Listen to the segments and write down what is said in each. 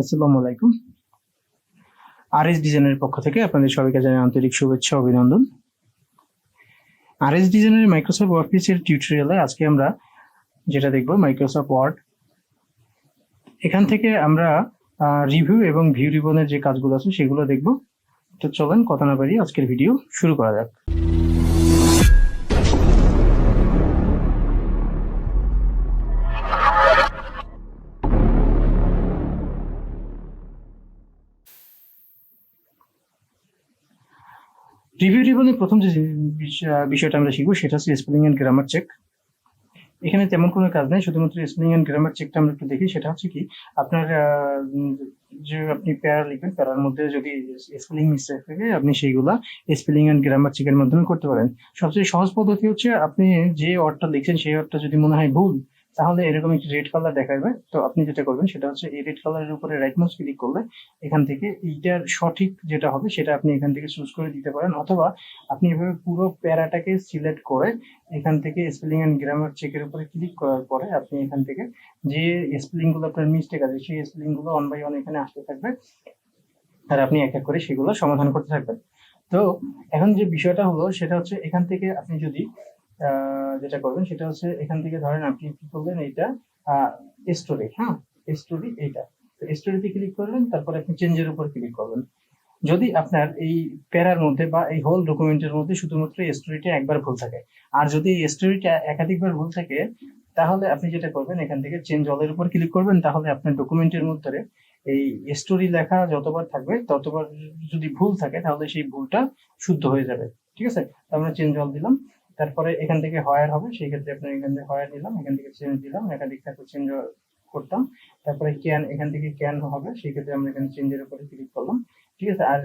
আসসালামু আলাইকুম। RS ডিজাইনের পক্ষ থেকে আপনাদের সবাইকে জানাই আন্তরিক শুভেচ্ছা অভিনন্দন। RS ডিজাইনের মাইক্রোসফট অফিসের টিউটোরিয়ালে আজকে আমরা যেটা দেখব মাইক্রোসফট ওয়ার্ড। এখান থেকে আমরা রিভিউ এবং ভিউ রিবনের যে কাজগুলো আছে সেগুলো দেখব। তো চলেন কথা না বাড়িয়ে আজকের ভিডিও শুরু করা যাক। রিভিউ রিবনের প্রথম যে বিষয়টা আমরা শিখবো সেটা হচ্ছে স্পেলিং এন্ড গ্রামার চেক। এখানে তেমন কোনো কাজ নেই, শুধুমাত্র স্পেলিং এন্ড গ্রামার চেকটা আমরা একটু দেখি। সেটা হচ্ছে কি, আপনার যে আপনি প্যারা লিখবেন, প্যারার মধ্যে যদি স্পেলিং মিস্টেক থাকে আপনি সেইগুলা স্পেলিং এন্ড গ্রামার চেকের মাধ্যমে করতে পারেন। সবচেয়ে সহজ পদ্ধতি হচ্ছে আপনি যে ওয়ার্ডটা লিখছেন সেই ওয়ার্ডটা যদি মনে হয় ভুল, তাহলে এরকম একটি রেড কালার দেখাবে। তো আপনি যেটা করবেন সেটা হচ্ছে এই রেড কালারের উপরে রাইট মাউস ক্লিক করলে এখান থেকে এইটার সঠিক যেটা হবে সেটা আপনি এখান থেকে চুজ করে দিতে পারেন, অথবা আপনি এভাবে পুরো প্যারাটাকে সিলেক্ট করে এখান থেকে স্পেলিং এন্ড গ্রামার চেকের উপরে ক্লিক করার পরে আপনি এখান থেকে যে স্পেলিং গুলো আপনার মিস্টেক আছে সেই স্পেলিং গুলো ওয়ান বাই ওয়ান এখানে আসতে থাকবে, আর আপনি এক এক করে সেগুলো সমাধান করতে থাকবেন। তো এখন যে বিষয়টা হলো সেটা হচ্ছে এখান থেকে আপনি যদি যেটা করবেন সেটা হচ্ছে এখান থেকে ধরেন আপনি কি করবেন, এইটা স্টোরি, হ্যাঁ স্টোরি, এইটা স্টোরিতে ক্লিক করবেন, তারপরে আপনি চেঞ্জের উপর ক্লিক করবেন। যদি আপনার এই প্যারার মধ্যে বা এই হোল ডকুমেন্টের মধ্যে শুধুমাত্র স্টোরিটা একবার ভুল থাকে, আর যদি স্টোরিটা একাধিকবার ভুল থাকে, তাহলে আপনি যেটা করবেন এখান থেকে চেঞ্জ অলের উপর ক্লিক করবেন। তাহলে আপনার ডকুমেন্টের মধ্যে এই স্টোরি লেখা যতবার থাকবে ততবার যদি ভুল থাকে তাহলে সেই ভুলটা শুদ্ধ হয়ে যাবে। ঠিক আছে, আমরা চেঞ্জ অল দিলাম, তারপরে এখান থেকে হয়ার হবে, সেই ক্ষেত্রে আপনার এখান থেকে হয়ার নিলাম, এখান থেকে চেঞ্জ দিলাম, একাধিক থাকলে চেঞ্জ করতাম, তারপরে ক্যান, এখান থেকে ক্যান হবে, সেই ক্ষেত্রে আমরা এখানে চেঞ্জের উপরে ক্লিক করলাম। ঠিক আছে, আর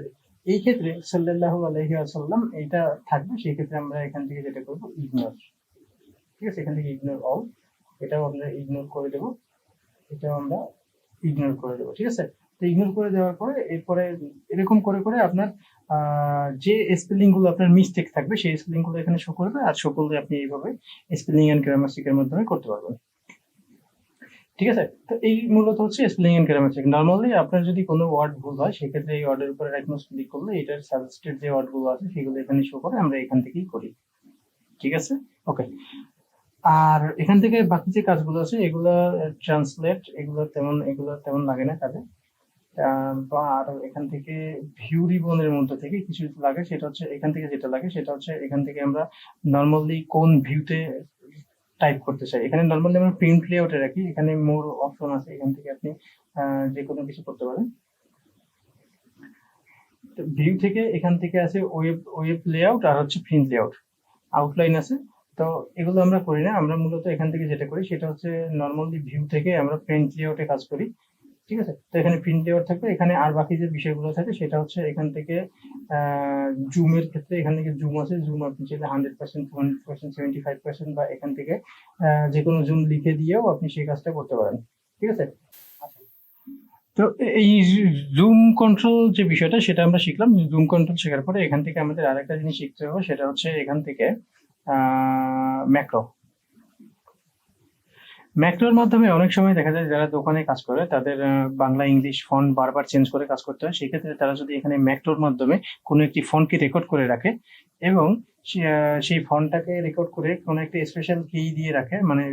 এই ক্ষেত্রে সাল্লাল্লাহু আলাইহি ওয়াসাল্লাম এটা থাকবে, সেই ক্ষেত্রে আমরা এখান থেকে যেটা করব ইগনোর। ঠিক আছে, এখান থেকে ইগনোর অল, এটাও আমরা ইগনোর করে দেব, এটাও আমরা ইগনোর করে দেবো। ঠিক আছে, তো ইগনোর করে দেওয়ার পরে এরপরে এরকম করে করে আপনার যে স্পেলিং গুলো আপনার মিস্টেক থাকবে সেই স্পেলিং গুলো এখানে শো করবে, আর শো করলে আপনি এইভাবে স্পেলিং এন্ড গ্রামার চেকের মাধ্যমে করতে পারবেন। ঠিক আছে, তো এই মূলত হচ্ছে spelling and grammar check. Normally আপনার যদি কোনো ওয়ার্ড ভুল হয় সেক্ষেত্রে এই ওয়ার্ডের উপরে রাইট মাউস ক্লিক করলে এটার সাজেস্টেড যে ওয়ার্ড গুলো আছে সেগুলো এখানে শো করে, আমরা এখান থেকেই করি। ঠিক আছে, ওকে। আর এখান থেকে বাকি যে কাজগুলো আছে এগুলো ট্রান্সলেট, এগুলো তেমন লাগে না কাজে। আর এখান থেকে ভিউ রিবনের মধ্যে থেকে কিছু লাগে, সেটা হচ্ছে এখান থেকে যেটা লাগে সেটা হচ্ছে এখান থেকে আমরা নর্মালি কোন ভিউতে টাইপ করতে চাই। এখানে নর্মালি আমরা প্রিন্ট লেআউটে রাখি, এখানে মোর অপশন আছে, এখান থেকে আপনি যে কোনো কিছু করতে পারেন। ভিউ থেকে এখান থেকে আছে ওয়েব লেআউট আর হচ্ছে প্রিন্ট লেআউট, আউটলাইন আছে। তো এগুলো আমরা করি না, আমরা মূলত এখান থেকে যেটা করি সেটা হচ্ছে নর্মালি ভিউ থেকে আমরা প্রিন্ট লেআউটে কাজ করি। ঠিক আছে, তো এখানে প্রিন্ট লেআউট থাকবে, এখানে আর বাকি যে বিষয়গুলো থাকে সেটা হচ্ছে এখান থেকে জুমের ক্ষেত্রে এখান থেকে জুম আছে, জুম আপনি চাইলে 100%, 200%, 75%, বা এখান থেকে যে কোনো জুম লিখে দিয়েও আপনি সেই কাজটা করতে পারেন। ঠিক আছে, তো এই জুম কন্ট্রোল যে বিষয়টা সেটা আমরা শিখলাম। জুম কন্ট্রোল শেখার পরে এখান থেকে আমাদের আরেকটা জিনিস শিখতে হবে, সেটা হচ্ছে এখান থেকে ম্যাক্রো। ম্যাক্রোর মাধ্যমে অনেক সময় দেখা যায় যারা দোকানে কাজ করে তাদের বাংলা ইংলিশ ফন্ট বারবার চেঞ্জ করে কাজ করতে হয়। সেক্ষেত্রে তারা যদি এখানে ম্যাক্রোর মাধ্যমে কোনো একটি ফন্টকে রেকর্ড করে রাখে এবং সেই ফন্টটাকে রেকর্ড করে কোনো একটা স্পেশাল কি দিয়ে রাখে, মানে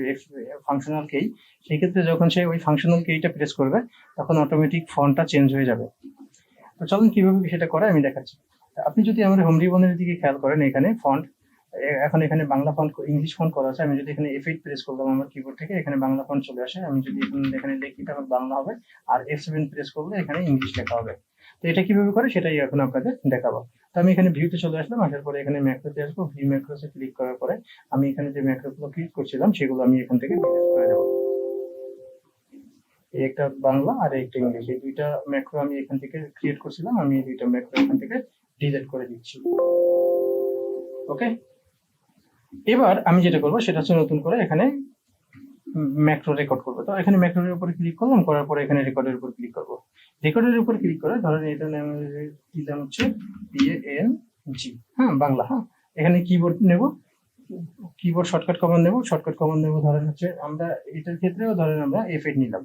ফাংশনাল কি, সেই ক্ষেত্রে যখন সে ওই ফাংশনাল কিটা প্রেস করবে তখন অটোমেটিক ফন্টটা চেঞ্জ হয়ে যাবে। তো চলুন কিভাবে সেটা করে আমি দেখাচ্ছি। আপনি যদি আমাদের হোম রিবনের দিকে খেয়াল করেন, এখানে ফন্ট, এখন এখানে বাংলা ফন্ট ইংলিশ ফন্ট করা আছে। আমি যদি এখানে F8 প্রেস করলাম আমার কিবোর্ড থেকে, এখানে বাংলা ফন্ট চলে আসে। আমি যদি এখানে লিখি তাহলে বাংলা হবে, আর F7 প্রেস করলে এখানে ইংলিশ লেখা হবে। তো এটা কিভাবে করে সেটাই এখন আপনাদের দেখাবো। তো আমি এখানে ভিউতে চলে আসলাম, আসার পরে এখানে ম্যাক্রোতে আসবো, ভিউ ম্যাক্রোতে ক্লিক করার পরে আমি এখানে যে ম্যাক্রোগুলো ক্লিক করছিলাম সেগুলো আমি এখান থেকে ডিলিট করে দেবো। এই একটা বাংলা আর একটা ইংলিশ, এই দুইটা ম্যাক্রো আমি এখান থেকে ক্রিয়েট করছিলাম, আমি এই দুইটা ম্যাক্রো এখান থেকে ডিলিট করে দিচ্ছি। ওকে, এবার আমি যেটা করবো সেটা হচ্ছে নতুন করে এখানে ম্যাক্রো রেকর্ড করবো। তো এখানে ম্যাক্রোর উপরে ক্লিক করলাম, করার পরে এখানে রেকর্ডের উপর ক্লিক করবো। রেকর্ডের উপর ক্লিক করে ধরেন এটা নামে দিলাম হচ্ছে PANG, হ্যাঁ বাংলা। হ্যাঁ, এখানে কিবোর্ড নেব, কিবোর্ড শর্টকাট কমান্ড নেব, ধরেন হচ্ছে আমরা এটার ক্ষেত্রেও ধরেন আমরা F8 নিলাম।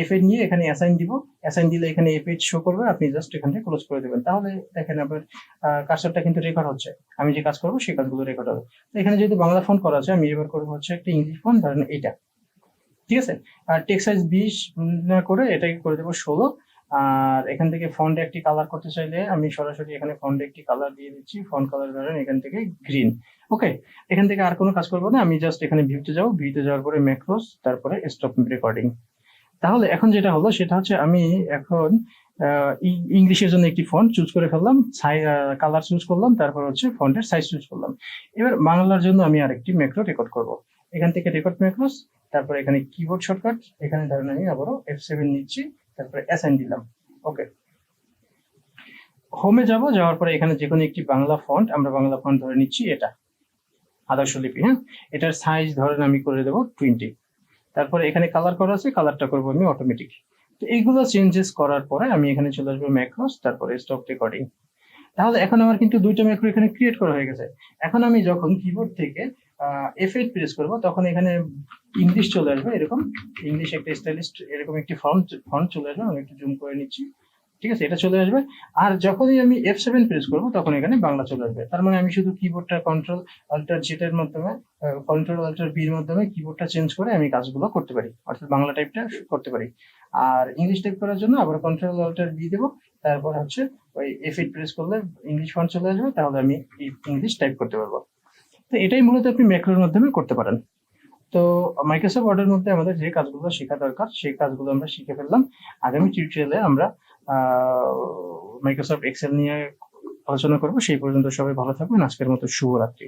F8 নিয়ে এখানে অ্যাসাইন দিব, অ্যাসাইন দিলে এখানে F8 শো করবে, আপনি জাস্ট এখান থেকে ক্লোজ করে দেবেন। তাহলে দেখেন আপনার কার্সরটা কিন্তু রেকর্ড হচ্ছে, আমি যে কাজ করবো সেই কাজগুলো রেকর্ড হবে। তো এখানে যেহেতু বাংলা ফন্ট করা আছে, আমি এবার করবো হচ্ছে একটা ইংলিশ ফন্ট, ধরেন এইটা, ঠিক আছে। আর টেক্সট সাইজ 20 না করে এটাকে করে দেবো 16। আর এখান থেকে ফন্টে একটি কালার করতে চাইলে আমি সরাসরি এখানে ফন্টে একটি কালার দিয়ে দিচ্ছি, ফন্ট কালার ধরেন এখান থেকে গ্রিন। ওকে, এখান থেকে আর কোনো কাজ করবো না, আমি জাস্ট এখানে ভিউতে যাবো, ভিউতে যাওয়ার পরে ম্যাক্রোস, তারপরে স্টপ রেকর্ডিং। তাহলে এখন যেটা হলো সেটা হচ্ছে আমি এখন ইংলিশের জন্য একটি ফন্ট চুজ করে ফেললাম, কালার চুজ করলাম, তারপর হচ্ছে ফন্টের সাইজ চুজ করলাম। এবার বাংলার জন্য আমি আরেকটি ম্যাক্রো রেকর্ড করব। এখান থেকে রেকর্ড ম্যাক্রোস, তারপরে এখানে কিবোর্ড শর্টকাট, এখানে ধরেন আমি আবারও F7 নিচ্ছি, তারপরে অ্যাসাইন দিলাম। ওকে, হোমে যাব, যাওয়ার পরে এখানে যে কোনো একটি বাংলা ফন্ট, আমরা বাংলা ফন্ট ধরে নিচ্ছি এটা আদর্শ লিপি। হ্যাঁ, এটার সাইজ ধরেন আমি করে দেবো 20। তারপরে এখানে কালার করা আছে, কালারটা করবো আমি অটোমেটিক। তো এইগুলো চেঞ্জেস করার পরে আমি এখানে চলে আসবো ম্যাক্রোস, তারপরে স্টপ রেকর্ডিং। তাহলে এখন আমার কিন্তু দুইটা ম্যাক্রো এখানে ক্রিয়েট করা হয়ে গেছে। এখন আমি যখন কিবোর্ড থেকে F8 প্রেস করব, তখন এখানে ইংলিশ চলে আসবে, এরকম ইংলিশ একটা স্টাইলিশ এরকম একটি ফন্ট চলে আসবে, আমি একটু জুম করে নিচ্ছি, ঠিক আছে, এটা চলে আসবে। আর যখনই আমি F7 প্রেস করব, তখন এখানে বাংলা চলে আসবে। তার মানে আমি শুধু কিবোর্ডটা কন্ট্রোল অল্টার জেড এর মাধ্যমে, কন্ট্রোল অল্টার বি এর মাধ্যমে কিবোর্ডটা চেঞ্জ করে আমি কাজগুলো করতে পারি, অর্থাৎ বাংলা টাইপটা করতে পারি। আর ইংলিশ টাইপ করার জন্য আবার কন্ট্রোল অল্টার বি দেবো, তারপর হচ্ছে ওই F8 প্রেস করলে ইংলিশ ফন্ট চলে আসবে, তাহলে আমি ইংলিশ টাইপ করতে পারবো। তো এটাই মূলত আপনি ম্যাক্রোর মাধ্যমে করতে পারেন। তো মাইক্রোসফট ওয়ার্ডের মধ্যে আমাদের যে কাজগুলো শেখা দরকার সেই কাজগুলো আমরা শিখে ফেললাম। আগামী টিউটোরিয়ালে আমরা মাইক্রোসফট এক্সেল নিয়ে আলোচনা করব। সেই পর্যন্ত সবাই ভালো থাকবেন। আজকের মতো শুভরাত্রি।